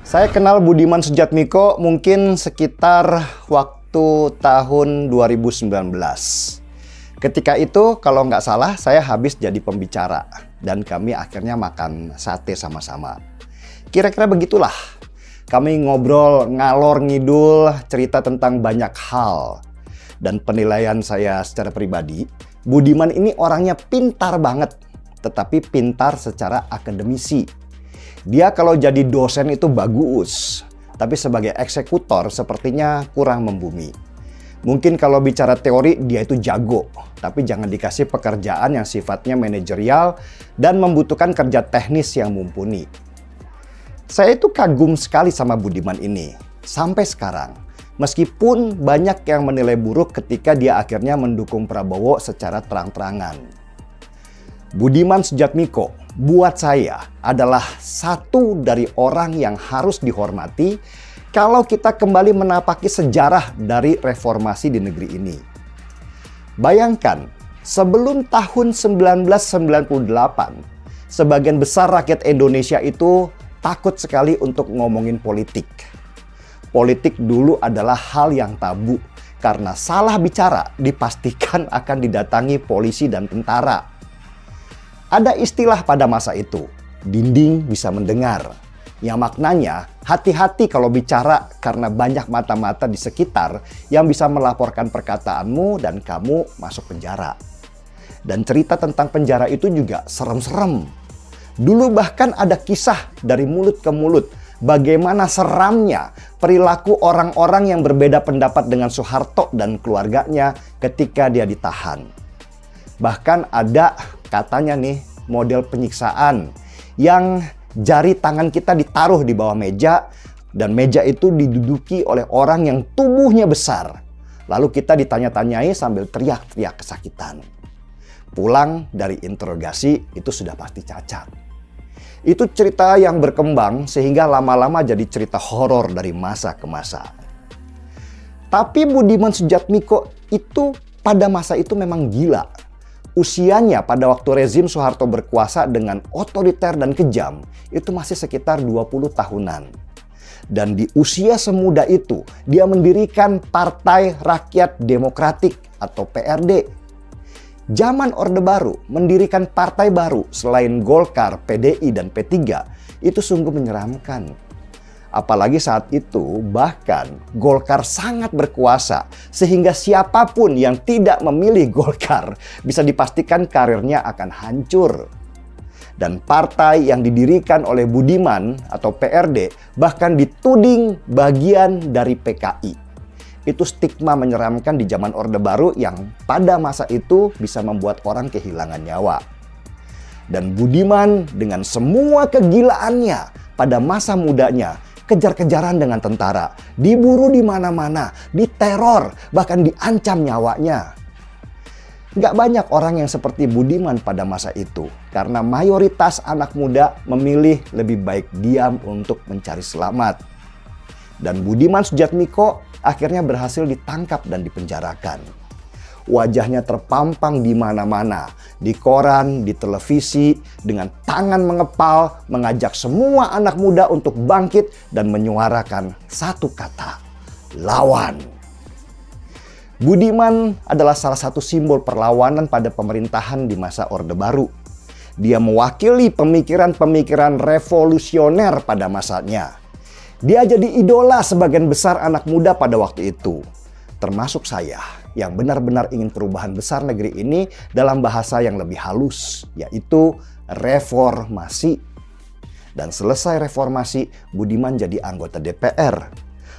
Saya kenal Budiman Sujatmiko mungkin sekitar waktu tahun 2019. Ketika itu kalau nggak salah saya habis jadi pembicara dan kami akhirnya makan sate sama-sama. Kira-kira begitulah. Kami ngobrol ngalor ngidul cerita tentang banyak hal. Dan penilaian saya secara pribadi, Budiman ini orangnya pintar banget, tetapi pintar secara akademisi. Dia kalau jadi dosen itu bagus, tapi sebagai eksekutor sepertinya kurang membumi. Mungkin kalau bicara teori dia itu jago, tapi jangan dikasih pekerjaan yang sifatnya manajerial dan membutuhkan kerja teknis yang mumpuni. Saya itu kagum sekali sama Budiman ini, sampai sekarang. Meskipun banyak yang menilai buruk ketika dia akhirnya mendukung Prabowo secara terang-terangan. Budiman Sujatmiko buat saya adalah satu dari orang yang harus dihormati kalau kita kembali menapaki sejarah dari reformasi di negeri ini. Bayangkan, sebelum tahun 1998, sebagian besar rakyat Indonesia itu takut sekali untuk ngomongin politik. Politik dulu adalah hal yang tabu karena salah bicara dipastikan akan didatangi polisi dan tentara. Ada istilah pada masa itu, dinding bisa mendengar. Yang maknanya, hati-hati kalau bicara karena banyak mata-mata di sekitar yang bisa melaporkan perkataanmu dan kamu masuk penjara. Dan cerita tentang penjara itu juga serem-serem. Dulu bahkan ada kisah dari mulut ke mulut bagaimana seramnya perilaku orang-orang yang berbeda pendapat dengan Soeharto dan keluarganya ketika dia ditahan. Bahkan ada katanya nih model penyiksaan yang jari tangan kita ditaruh di bawah meja dan meja itu diduduki oleh orang yang tubuhnya besar. Lalu kita ditanya-tanyai sambil teriak-teriak kesakitan. Pulang dari interogasi itu sudah pasti cacat. Itu cerita yang berkembang sehingga lama-lama jadi cerita horor dari masa ke masa. Tapi Budiman Sujatmiko itu pada masa itu memang gila. Usianya pada waktu rezim Soeharto berkuasa dengan otoriter dan kejam itu masih sekitar 20 tahunan. Dan di usia semuda itu dia mendirikan Partai Rakyat Demokratik atau PRD. Zaman Orde Baru mendirikan partai baru selain Golkar, PDI, dan P3 itu sungguh menyeramkan. Apalagi saat itu bahkan Golkar sangat berkuasa sehingga siapapun yang tidak memilih Golkar bisa dipastikan karirnya akan hancur. Dan partai yang didirikan oleh Budiman atau PRD bahkan dituding bagian dari PKI. Itu stigma menyeramkan di zaman Orde Baru yang pada masa itu bisa membuat orang kehilangan nyawa. Dan Budiman dengan semua kegilaannya pada masa mudanya kejar-kejaran dengan tentara, diburu di mana-mana, diteror, bahkan diancam nyawanya. Gak banyak orang yang seperti Budiman pada masa itu, karena mayoritas anak muda memilih lebih baik diam untuk mencari selamat. Dan Budiman Sujatmiko akhirnya berhasil ditangkap dan dipenjarakan. Wajahnya terpampang di mana-mana, di koran, di televisi, dengan tangan mengepal, mengajak semua anak muda untuk bangkit dan menyuarakan satu kata, lawan. Budiman adalah salah satu simbol perlawanan pada pemerintahan di masa Orde Baru. Dia mewakili pemikiran-pemikiran revolusioner pada masanya. Dia jadi idola sebagian besar anak muda pada waktu itu, termasuk saya yang benar-benar ingin perubahan besar negeri ini dalam bahasa yang lebih halus, yaitu reformasi. Dan selesai reformasi, Budiman jadi anggota DPR.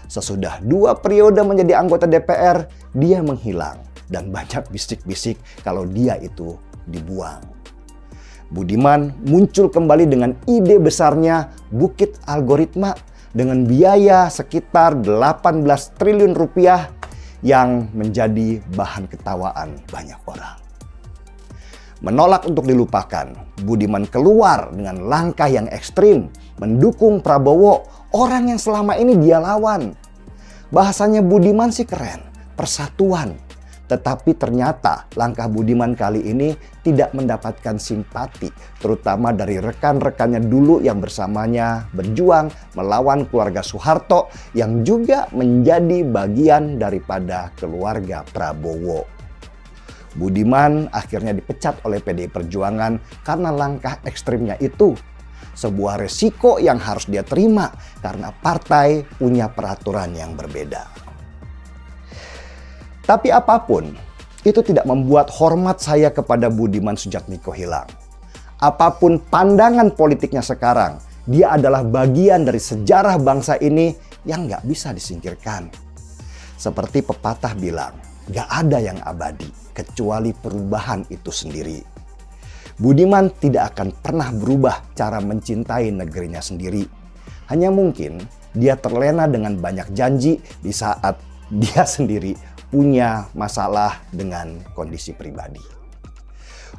Sesudah 2 periode menjadi anggota DPR, dia menghilang dan banyak bisik-bisik kalau dia itu dibuang. Budiman muncul kembali dengan ide besarnya Bukit Algoritma dengan biaya sekitar 18 triliun rupiah yang menjadi bahan ketawaan banyak orang. Menolak untuk dilupakan, Budiman keluar dengan langkah yang ekstrim, mendukung Prabowo, orang yang selama ini dia lawan. Bahasanya Budiman sih keren, persatuan. Tetapi ternyata langkah Budiman kali ini tidak mendapatkan simpati, terutama dari rekan-rekannya dulu yang bersamanya berjuang melawan keluarga Soeharto yang juga menjadi bagian daripada keluarga Prabowo. Budiman akhirnya dipecat oleh PDI Perjuangan karena langkah ekstrimnya itu. Sebuah resiko yang harus dia terima karena partai punya peraturan yang berbeda. Tapi apapun, itu tidak membuat hormat saya kepada Budiman Sujatmiko hilang. Apapun pandangan politiknya sekarang, dia adalah bagian dari sejarah bangsa ini yang nggak bisa disingkirkan. Seperti pepatah bilang, nggak ada yang abadi kecuali perubahan itu sendiri. Budiman tidak akan pernah berubah cara mencintai negerinya sendiri. Hanya mungkin dia terlena dengan banyak janji di saat dia sendiri punya masalah dengan kondisi pribadi.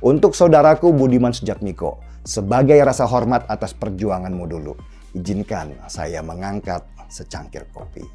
Untuk saudaraku Budiman Sujatmiko, sebagai rasa hormat atas perjuanganmu dulu, izinkan saya mengangkat secangkir kopi.